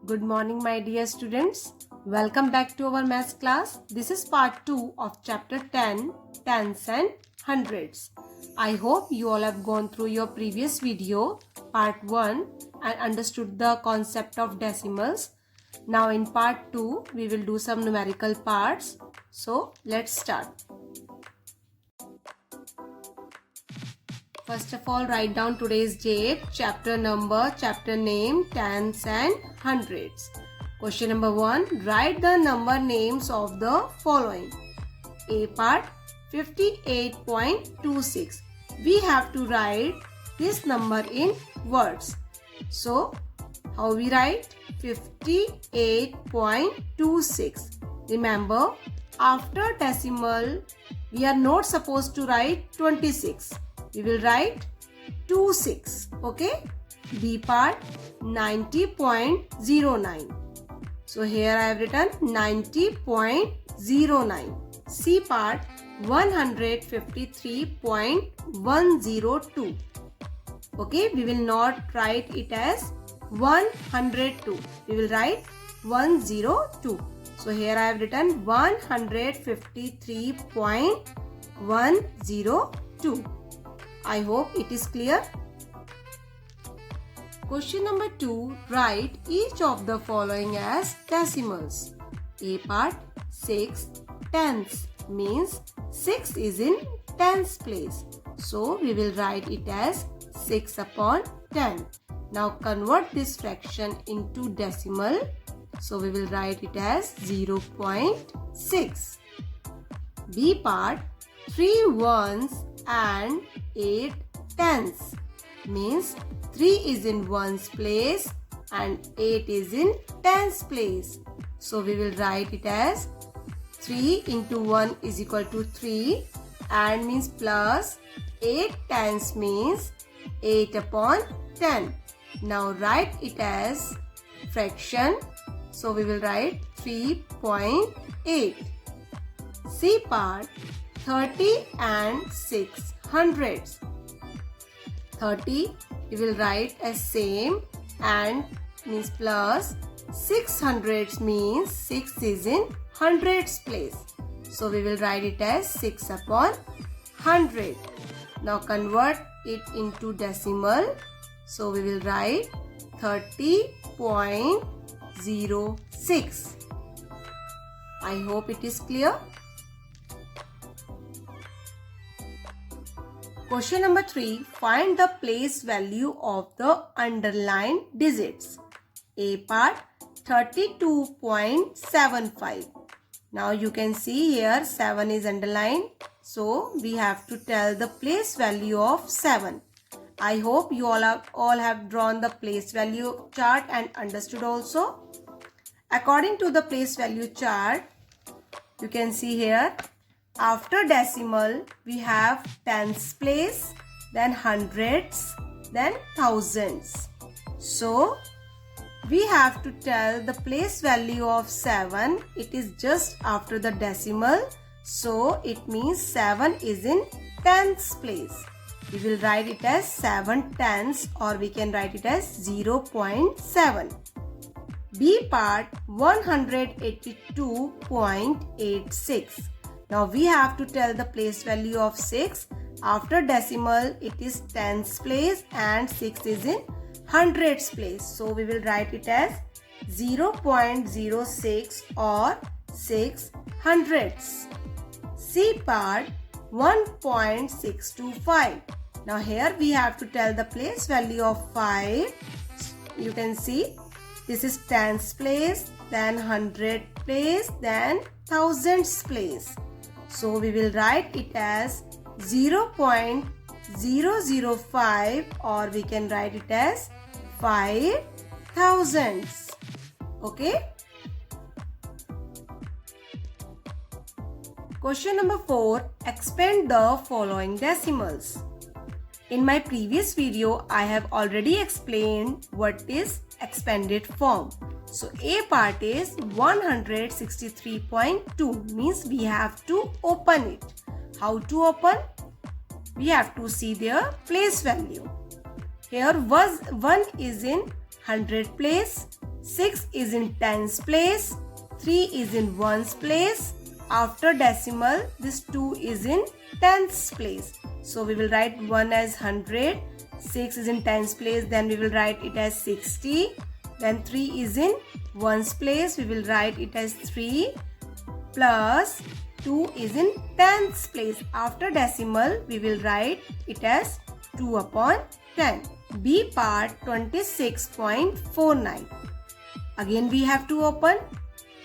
Good morning, my dear students. Welcome back to our maths class. This is part 2 of chapter 10, tens and hundreds. I hope you all have gone through your previous video, part 1, and understood the concept of decimals. Now in part 2, we will do some numerical parts. So let's start. First of all, write down today's date, chapter number, chapter name, tens and hundreds. Question number 1. Write the number names of the following. A part 58.26. We have to write this number in words. So, how we write? 58.26. Remember, after decimal, we are not supposed to write 26. We will write 26. Okay. B part 90.09. So here I have written 90.09. C part 153.102. Okay. We will not write it as 102. We will write 102. So here I have written 153.102. I hope it is clear. Question number 2. Write each of the following as decimals. A part 6 tenths means 6 is in tens place. So we will write it as 6 upon 10. Now convert this fraction into decimal. So we will write it as 0.6. B part 3 ones and 8 tenths means 3 is in ones place and 8 is in tens place. So we will write it as 3 into 1 is equal to 3 and means plus 8 tenths means 8 upon 10. Now write it as fraction. So we will write 3.8. C part 30 and 6 hundreds. 30 we will write as same and means plus 6 hundreds means 6 is in hundreds place. So we will write it as 6 upon 100. Now convert it into decimal. So we will write 30.06. I hope it is clear. Question number 3. Find the place value of the underlined digits. A part 32.75. Now you can see here 7 is underlined. So we have to tell the place value of 7. I hope you all have drawn the place value chart and understood also. According to the place value chart, you can see here, after decimal, we have tens place, then hundreds, then thousands. So, we have to tell the place value of 7. It is just after the decimal. So, it means 7 is in tens place. We will write it as 7 tenths or we can write it as 0.7. B part 182.86. Now we have to tell the place value of 6. After decimal, it is tens place and 6 is in hundreds place. So we will write it as 0.06 or 6 hundredths. C part 1.625. Now here we have to tell the place value of 5. You can see this is tens place, then hundred place, then thousands place. So we will write it as 0.005 or we can write it as 5 thousandths. Okay. Question number 4. Expand the following decimals. In my previous video, I have already explained what is expanded form. So A part is 163.2 means we have to open it. How to open? We have to see their place value. Here 1 is in 100 place, 6 is in tens place, 3 is in ones place. After decimal, this 2 is in tens place. So we will write 1 as 100, 6 is in tens place, then we will write it as 60. Then 3 is in ones place, we will write it as 3 plus 2 is in tens place. After decimal, we will write it as 2 upon 10. B part 26.49. Again we have to open.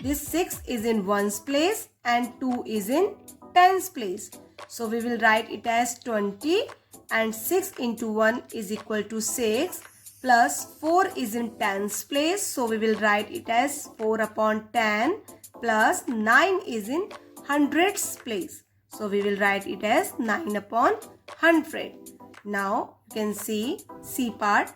This 6 is in ones place and 2 is in tens place. So we will write it as 20 and 6 into 1 is equal to 6 plus 4 is in tens place. So we will write it as 4 upon 10 plus 9 is in hundreds place. So we will write it as 9 upon 100. Now you can see C part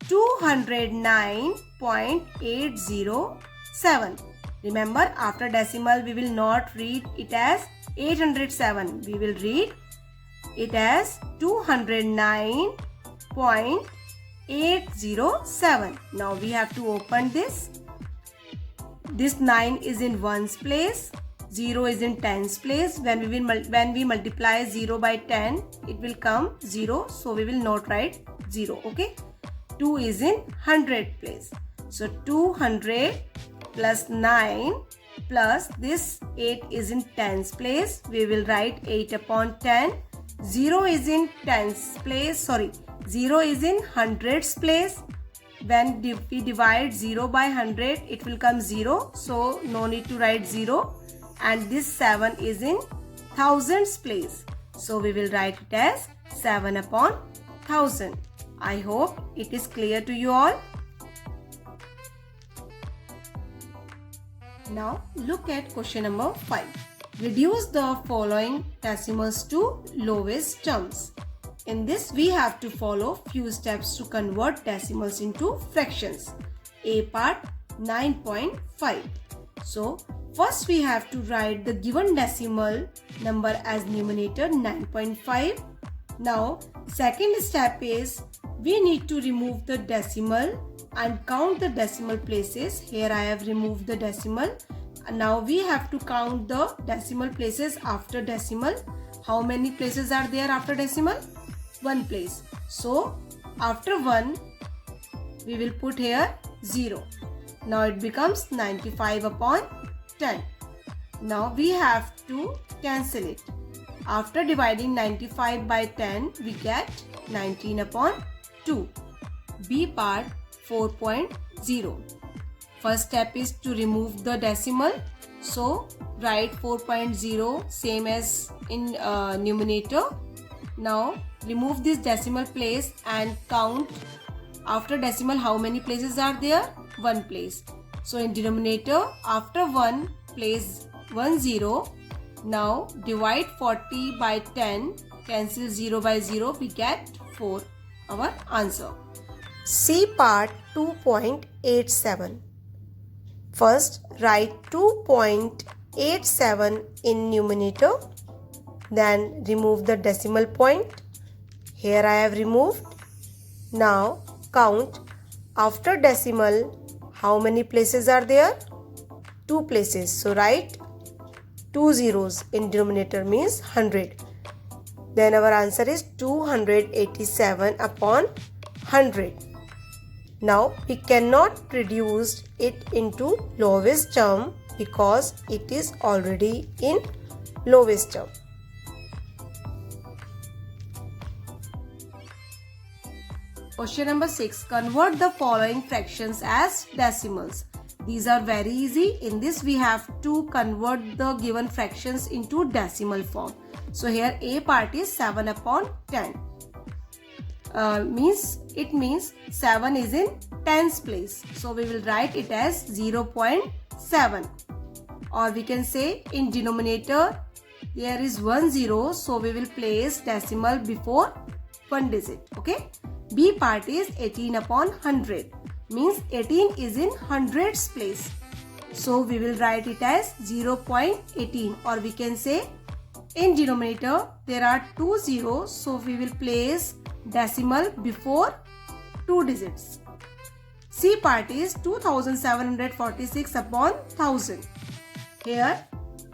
209.807. Remember, after decimal we will not read it as 807. We will read it as 209.807. Now we have to open this. This 9 is in ones place, 0 is in tens place. When we multiply 0 by 10, it will come 0. So we will not write 0. Okay. 2 is in 100 place. So 200 plus 9 plus this 8 is in tens place. We will write 8 upon 10. 0 is in tens place. 0 is in hundreds place. When we divide 0 by 100, it will come 0. So no need to write 0. And this 7 is in thousands place. So we will write it as 7 upon 1000. I hope it is clear to you all. Now look at question number 5. Reduce the following decimals to lowest terms. In this we have to follow few steps to convert decimals into fractions. A part 9.5. So first we have to write the given decimal number as numerator 9.5. Now second step is we need to remove the decimal and count the decimal places. Here I have removed the decimal. Now we have to count the decimal places after decimal. How many places are there after decimal? 1 place. So after 1 we will put here 0. Now it becomes 95 upon 10. Now we have to cancel it. After dividing 95 by 10, we get 19 upon 2. B part 4.0. First step is to remove the decimal. So write 4.0 same as in numerator. Now remove this decimal place and count after decimal how many places are there? 1 place. So in denominator after 1 place 1 0. Now divide 40 by 10, cancel 0 by 0, we get 4, our answer. C part 2.87. First write 2.87 in numerator, then remove the decimal point. Here I have removed. Now count after decimal how many places are there? 2 places. So write 2 zeros in denominator means 100. Then our answer is 287 upon 100. Now we cannot reduce it into lowest term because it is already in lowest term. Question number 6. Convert the following fractions as decimals. These are very easy. In this we have to convert the given fractions into decimal form. So here A part is 7 upon 10. It means 7 is in tens place. So we will write it as 0.7. Or we can say in denominator there is 1 0. So we will place decimal before 1 digit. Okay. B part is 18 upon 100. Means 18 is in hundreds place. So we will write it as 0.18, or we can say in denominator there are 2 zeros. So we will place decimal before 2 digits. C part is 2746 upon 1000. Here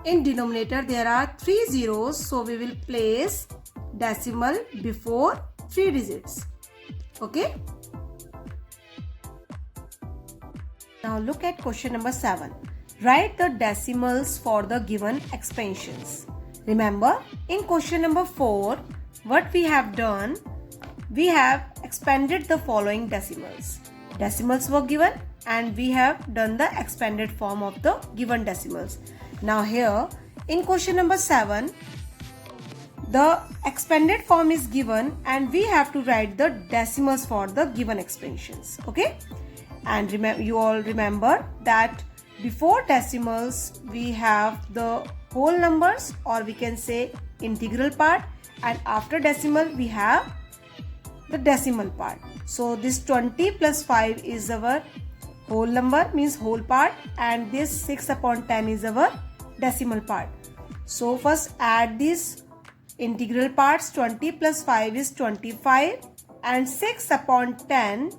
in denominator there are 3 zeros, so we will place decimal before 3 digits. Okay. Now look at question number 7. Write the decimals for the given expansions. Remember, in question number 4, what we have done, we have expanded the following decimals. Decimals were given and we have done the expanded form of the given decimals. Now here, in question number 7, the expanded form is given and we have to write the decimals for the given expansions. Okay? And you all remember that before decimals we have the whole numbers, or we can say integral part, and after decimal we have the decimal part. So this 20 plus 5 is our whole number, means whole part, and this 6 upon 10 is our decimal part. So first add these integral parts. 20 plus 5 is 25 and 6 upon 10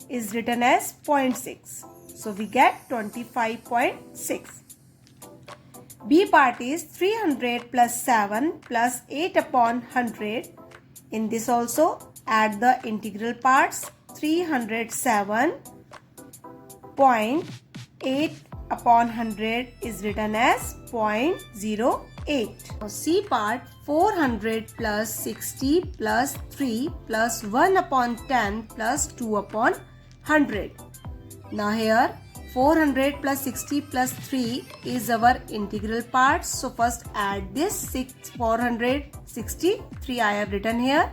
is written as 0.6. So we get 25.6. B part is 300 plus 7 plus 8 upon 100. In this also add the integral parts. 307.8 upon 100 is written as 0.08. Now C part, 400 plus 60 plus 3 plus 1 upon 10 plus 2 upon 100. Now here 400 plus 60 plus 3 is our integral parts. So first add this 460, 3 I have written here.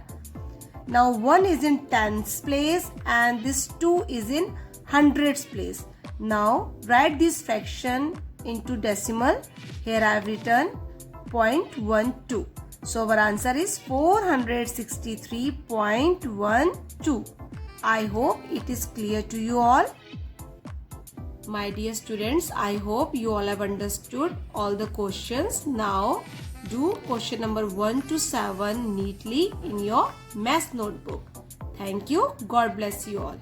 Now 1 is in tens place and this 2 is in hundreds place. Now write this fraction into decimal. Here I have written 0.12. So our answer is 463.12. I hope it is clear to you all. My dear students, I hope you all have understood all the questions. Now do question number 1 to 7 neatly in your math notebook. Thank you. God bless you all.